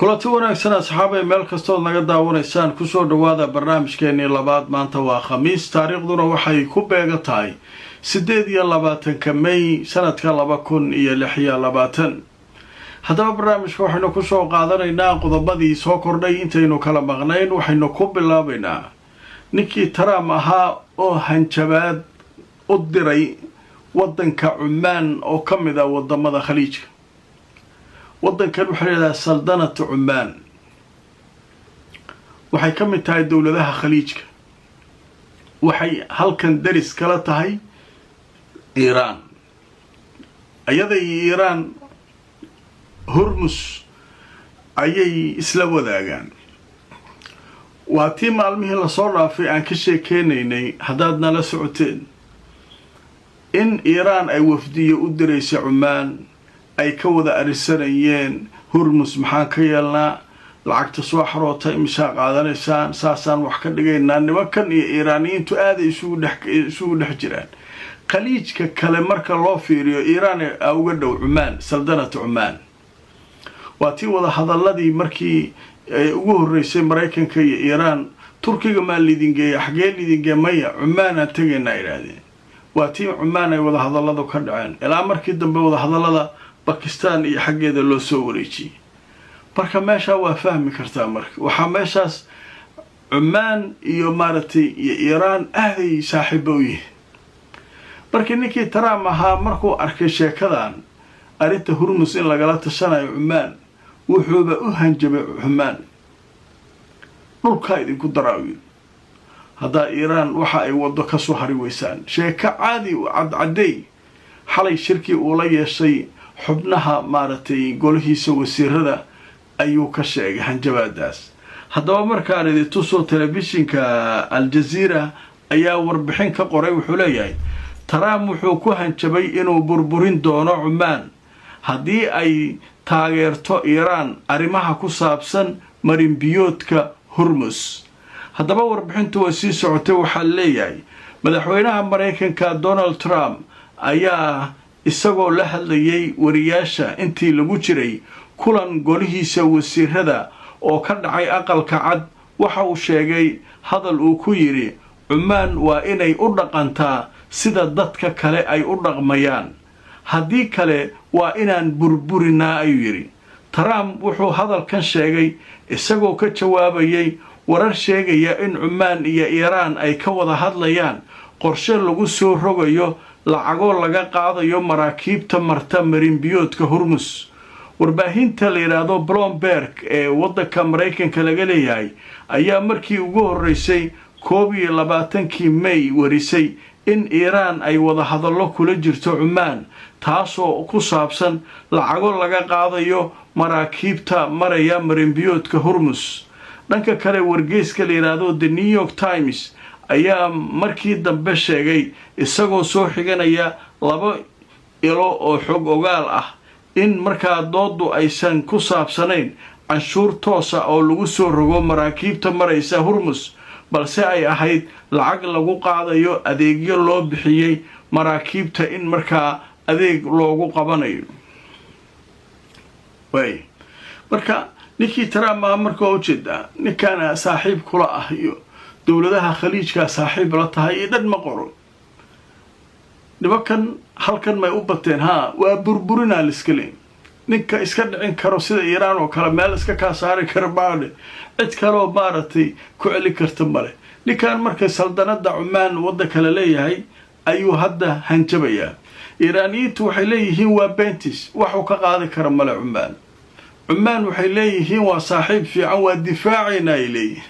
kulanti wanaagsan asxaabay meel kastood naga daawanaysaan kusoo dhawaada barnaamijkeenii labaad. maanta waa khamiis, taariikhduna waxay ku beegan tahay 28 May sanadka 2026. haddaba barnaamijka waxaynu kusoo qaadanaynaa qodobadii soo kordhay intaynu kala maqnayn. waxaynu ku bilaabaynaa ninkii Trump ahaa oo hanjabaad u diray wadanka Cumaan oo ka mid ah wadamada khaliijka. wadankan waxaa la yidhahdaa saldanata Cumaan, waxay ka mid tahay dowladaha khaliijka. waxay halkan daris kala tahay Iiraan. ayada iyo Iiraan Hormuz ayay isla wadaagaan. waa tii maalmihii lasoo dhaafay aan ka sheekeynaynay haddaad nala socoteen in Iiraan ay wafdiyo u diraysay Cumaan, ay ka wada arisanayeen Hormuz maxaan ka yeelnaa, lacagta soo xarootay imisa qaadanaysaan, saasaan wax ka dhigaynaa. nimankan iyo Iiraaniyiintu aad ay isugu dhex jiraan. khaliijka kale marka loo fiiriyo Iiraan uga dhow Cumaan, saldanata Cumaan. waa tii wada hadaladii markii ugu horeysay Mareykanka iyo Iiraan, Turkiga maa lidin geeya, xagee lidin geeya, maya Cumaanaan tegaynaa yidhaahdeen. waa tii Cumaan ay wada hadaladu ka dhaceen ilaa markii dambe wada hadalada Bakistan iyo xaggeeda loo soo wareejiyay. marka meesha waa fahmi kartaa. marka waxaa meeshaas Cumaan iyo maaragtay iyo Iiraan aaday saaxiibo u yihiin. markii ninkii Trump ahaa markuu arkay sheekadan arrinta Hormuz in lagala tashanayo Cumaan, wuxuuba u hanjabay Cumaan, dhulkaa idinku daraawiin haddaa Iiraan waxa ay wado ka soo hari weysaan. sheeko caadi cadcaday xalay shirkii uu la yeeshay xubnaha maaragtay golihiisa wasiirada ayuu ka sheegay hanjabaadaas. haddaba markaan idin tuso telefishinka Al Jazeera ayaa warbixin ka qoray. wuxuu leeyahay Trump wuxuu ku hanjabay inuu burburin doono Cumaan haddii ay taageerto Iiraan arrimaha ku saabsan marinbiyoodka Hormuz. haddaba warbixintu way sii socotay. waxaa leeyahay madaxweynaha Mareykanka Donald Trump ayaa isagoo la hadlayay wariyaasha intii lagu jiray kulan golihiisa wasiirada oo ka dhacay aqalka cad, waxa uu sheegay hadal uu ku yidhi Cumaan waa inay u dhaqantaa sida dadka kale ay u dhaqmayaan, haddii kale waa inaan burburinaa ayuu yidhi. Trump wuxuu hadalkan sheegay isagoo ka jawaabayay warar sheegaya in Cumaan iyo Iiraan ay ka wada hadlayaan qorshe lagu soo rogayo lacagoo laga qaadayo maraakiibta marta marinbiyoodka Hormuz. warbaahinta la yidhaahdo Bloomberg ee wadanka Mareykanka laga leeyahay ayaa markii ugu horeysay 21 May warisay in Iiraan ay wada hadallo kula jirto Cumaan, taasoo ku saabsan lacago laga qaadayo maraakiibta maraya marinbiyoodka Hormuz. dhanka kale wargeyska la yidhaahdo The New York Times ayaa markii dambe sheegay isagoo soo xiganaya 2 ilo oo xog ogaal ah in markaa doodu aysan ku saabsanayn canshuur toosa oo lagu soo rogo maraakiibta maraysa Hormuz, balse ay ahayd lacag lagu qaadayo adeegyo loo bixiyay maraakiibta in markaa adeeg loogu qabanayo. marka ninkii Trump markaa u jeeda ninkan saaxiib kula ah iyo dowladaha khaliijka saaxiib la tahay iyo dhan ma qoro. nimankan halkan may u bateen waa burburinaa liskale. ninka iska dhicin karo sida Iiraan oo kale meel iska ka saari kara baale cid kale oo maaragtay ku celi karta male. ninkan markay saldanada Cumaan wada kale leeyahay ayuu hadda hanjabayaa. Iiraaniyiintu waxay leeyihiin waa bentis, waxuu ka qaadi kara male Cumaan. Cumaan waxay leeyihiin waa saaxiib fiican, waa difaacayna ay leeyihiin.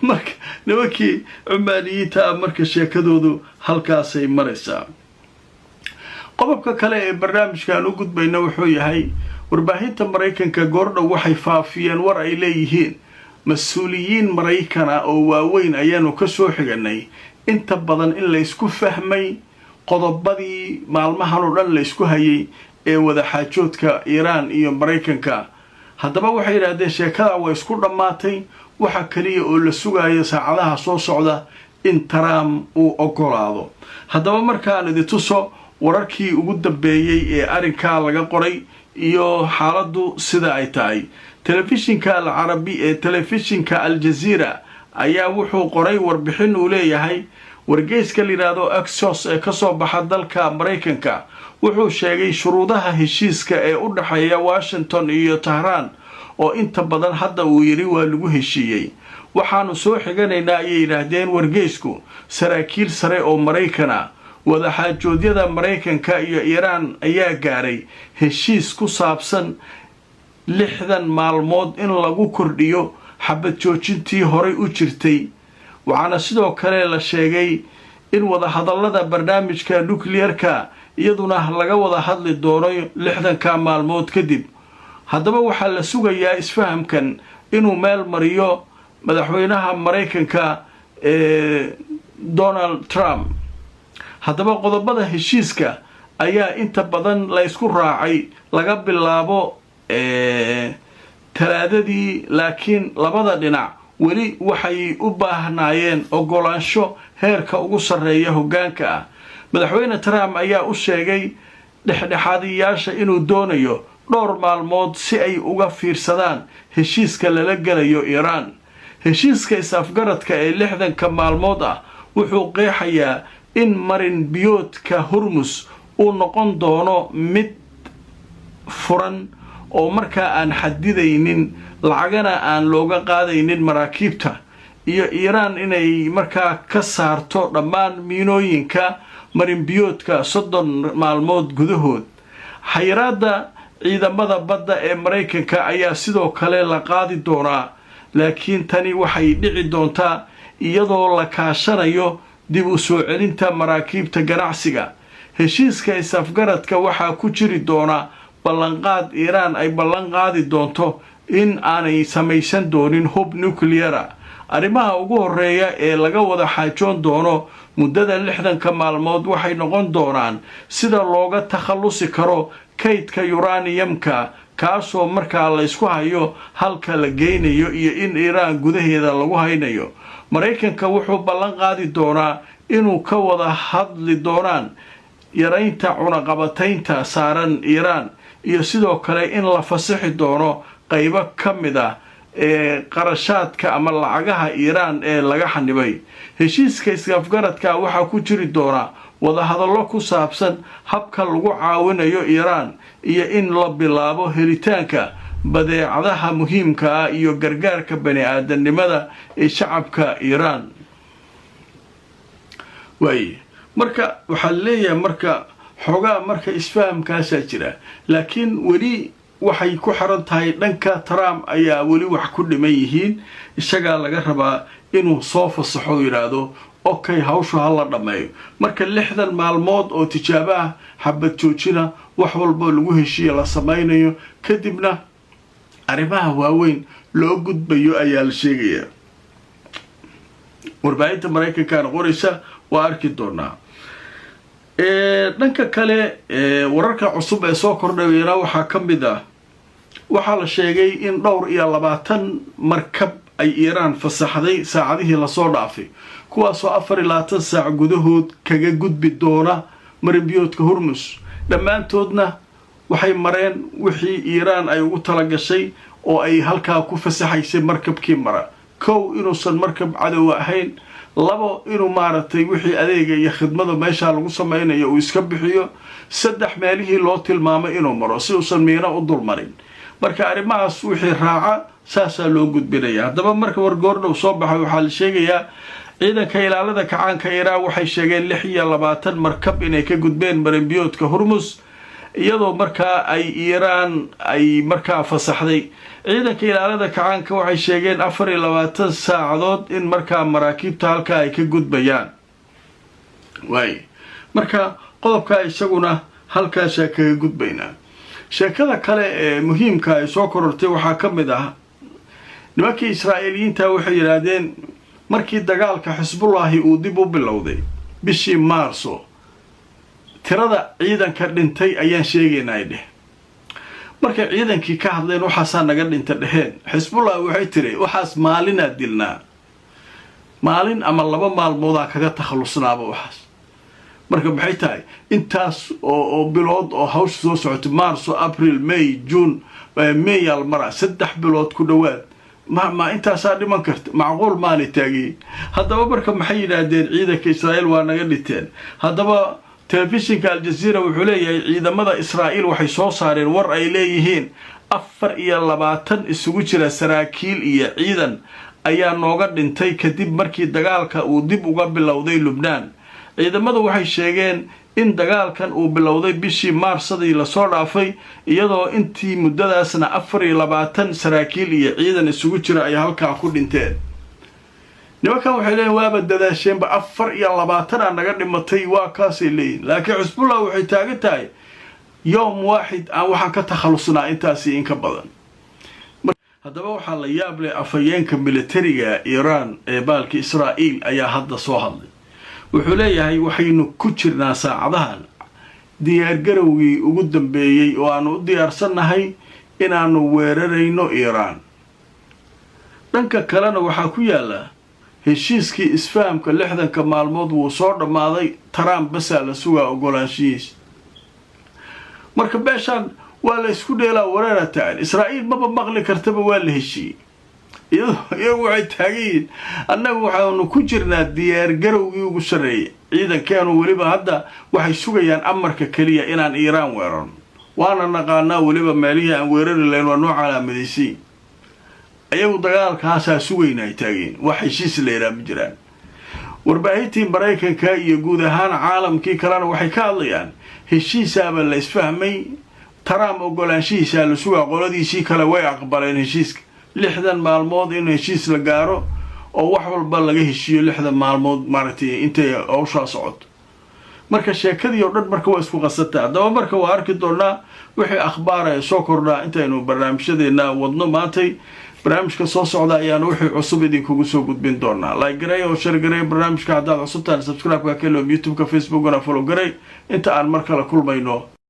marka nimankii Cumaaniyiinta marka sheekadoodu halkaasay maraysaa. qodobka kale ee barnaamijkan u gudbayna wuxuu yahay warbaahinta Mareykanka goordhow waxay faafiyeen war ay leeyihiin mas-uuliyiin Maraykana oo waaweyn ayaanu ka soo xiganay inta badan in la isku fahmay qodobadii maalmahan oo dhan la isku hayay ee wada xaajoodka Iiraan iyo Mareykanka. haddaba waxay yidhaahdeen sheekada way isku dhammaatay, waxa kaliya oo la sugayo saacadaha soo socda in Trump uu ogolaado. haddaba markaan idin tuso wararkii ugu dambeeyay ee arrinkaa laga qoray iyo xaaladdu sida ay tahay telefishinka alcarabi ee telefishinka aljaziira ayaa wuxuu qoray warbixin uu leeyahay wargeyska la yidhaahdo Axios ee kasoo baxa dalka Maraykanka wuxuu sheegay shuruudaha heshiiska ee u dhaxeeya Washington iyo Tehran oo inta badan hadda uu yiri waa lagu heshiiyey waxaanu soo xiganaynaa ayay yiraahdeen wargeysku saraakiil sare oo Maraykana wadaxaajoodyada Maraykanka iyo Iiraan ayaa gaaray heshiis ku saabsan 60 maalmood in lagu kordhiyo xabad joojintii horay u jirtay waxaana sidoo kale la sheegay in wada hadallada barnaamijka nuclearka iyaduna laga wada hadli doono 60 maalmood kadib haddaba waxaa la sugayaa isfahamkan inuu meel mariyo madaxweynaha Maraykanka Donald Trump haddaba qodobada heshiiska ayaa inta badan la isku raacay laga bilaabo talaadadii laakiin labada dhinac weli waxay u baahnaayeen ogolaansho heerka ugu sarreeya hoggaanka ah madaxweyne Trump ayaa u sheegay dhexdhexaadiyaasha inuu doonayo dhowr maalmood si ay uga fiirsadaan heshiiska lala galayo Iiraan heshiiska is-afgaradka ee 60 maalmood ah wuxuu qeexayaa in marin biyoodka Hormuz uu noqon doono mid furan oo markaa aan xadidaynin lacagana aan looga qaadaynin maraakiibta iyo Iiraan inay markaa ka saarto dhammaan miinooyinka marin biyoodka 30 maalmood gudahood xayiraadda ciidamada badda ee Maraykanka ayaa sidoo kale la qaadi doonaa laakiin tani waxay dhici doontaa iyadoo la kaashanayo dib u soo celinta maraakiibta ganacsiga heshiiska is-afgaradka waxaa ku jiri doona ballanqaad Iiraan ay ballan qaadi doonto in aanay samaysan doonin hub nuclear arrimaha ugu horeeya ee laga wada xaajoon doono muddada 60 maalmood waxay noqon doonaan sida looga takhalusi karo kaydka uraniumka kaasoo markaa la isku hayo halka la geynayo iyo in Iiraan gudaheeda lagu haynayo Maraykanka wuxuu ballan qaadi doonaa inuu ka wada hadli doonaan yaraynta cunaqabataynta saaran Iiraan iyo sidoo kale in la fasaxi doono qaybo ka mid ah ee qarashaadka ama lacagaha Iiraan ee laga xanibay heshiiska is-afgaradka waxaa ku jiri doona wada hadallo ku saabsan habka lagu caawinayo Iiraan iyo in la bilaabo helitaanka badeecadaha muhiimka ah iyo gargaarka bani'aadanimada ee shacabka Iiraan marka waxaa leeyahay marka xogaa marka isfahamkaasa jira laakiin weli waxay ku xiran tahay dhanka Trump ayaa weli wax ku dhiman yihiin isaga laga rabaa inuu soo fasaxo yiraahdo okay hawshu hala dhameeyo marka 60 maalmood oo tijaabo ah xabad joojina wax walba lagu heshiiyo la samaynayo kadibna arrimaha waaweyn loo gudbayo ayaa la sheegayaa warbaahinta Maraykanka qoraysa waa arki doonaa dhanka kale wararka cusub ee soo kordhayna waxaa ka mid ah waxaa la sheegay in dhowr iyo 20 markab ay Iiraan fasaxday saacadihii la soo dhaafay kuwaasoo 24 saac gudahood kaga gudbi doona marin biyoodka Hormuz dhammaantoodna waxay mareen wixii Iiraan ay ugu tala gashay oo ay halkaa ku fasaxaysay markabkii mara kow inuusan markab cadow ahayn labo inuu maaragtay wixii adeega iyo khidmada meesha lagu sameeyo uu iska bixiyo saddex meelihii loo tilmaamay inuu maro si uusan miino u dulmarin marka arrimahaas wixii raaca saasa loo gudbinaya haddaba marka wargoorna soo baxay waxaa la sheegayaa ciidanka ilaalada kacaanka Iiraan waxay sheegeen 26 markab inay ka gudbeen marin biyoodka Hormuz iyadoo markaa ay Iiraan ay markaa fasaxday ciidanka ilaalada kacaanka waxay sheegeen 24 saacadood in markaa maraakiibta halka ay ka gudbayaan marka qodobka isaguna halkaas kaga gudbayna sheekada kale ee muhiimka ay soo korortay waxaa ka mid ah nimankii Israa'iiliyiinta waxay yiraahdeen markii dagaalka Xisbullah uu dib u bilowday bishii Maarso tirada ciidanka dhintay ayaan sheegaynaa marka ciidankii ka hadleen waxaas naga dhinta dheheen Xisbullah waxay tiri waxaas maalina dilnaa maalin ama laba maalmood kaga takhalusnaaba waxaas marka maxay tahay intaas oo bilood oo hawsha soo socotay Marso April May June May almara 3 bilood ku dhawaad ma intaasaa dhiman karta macquul maali taagay haddaba marka maxay yiraahdeen ciidanka Israa'iil waa naga dhiteen haddaba telefishinka Al Jazeera wuxuu leeyahay ciidamada Israa'iil waxay soo saareen war ay leeyihiin 24 isugu jira saraakiil iyo ciidan ayaa nooga dhintay kadib markii dagaalka uu dib uga bilowday Lubnaan ciidamadu waxay sheegeen in dagaalkan uu bilowday bishii Maarsadii la soo dhaafay iyadoo intii muddadaasna 24 saraakiil iyo ciidan isugu jira ay halka ku dhinteen nimankan waxay leeyihiin waaba dadaasheenba 24 naga dhimatay waa kaasay leeyihiin laakiin Xisbullah waxay taagan tahay يوم واحد waxaan ka takhalusnaa intaasi in ka badan haddaba waxaa la yaab leh afayeenka militariga Iran ee baalka Israa'iil ayaa hadda soo hadlay wuxuu leeyahay waxaynu ku jirnaa saacadahan diyaar garowgii ugu dambeeyay oo aanu u diyaarsanahay inaanu weerarayno Iran dhanka kalena waxaa ku yaala heshiiskii isfahamka 60 maalmood wuu soo dhamaaday Trump bas la sugaa ogolaanshihiisa marka beeshan waa la isku dheelaa weerartaan Israa'iil ma maqli kartaba waa la heshii iyagu waxay taageen annagu waxaanu ku jirnaa diyaar garowgii ugu sareeyay ciidankeenu waliba hadda waxay sugayaan amarka kaliya inaan Iran weerarno waana naqaanaa waliba meelihii aan weerari lahayn waa nooc calaamadiisii ayagu dagaalkaas sugaynay taageen wax heshiis leeyahay jiraan warbaahintii Mareykanka iyo guud ahaan caalamkii kalena waxay ka hadlayaan heshiisaaba la isfahmay Trump ogolaanshihiisa la sugaa qoladiisii kale way aqbaleen heshiiska 60 maalmood in heshiis la gaaro oo wax walba laga heshiyo 60 maalmood maartay intay hawsha socoto marka sheekadii oo dhan marka waa isku qasata haddaba marka waa arki doonaa wixii akhbaar ay soo kordhaa intaynu barnaamijyadeena wadno maantay barnaamijka soo socda ayaan wixii cusub idinkugu soo gudbin doonaa like garay oo share garay barnaamijka haddaad cusubtaan subscribe ka kelo YouTube ka Facebook na follow garay inta aan mar kale kulmayno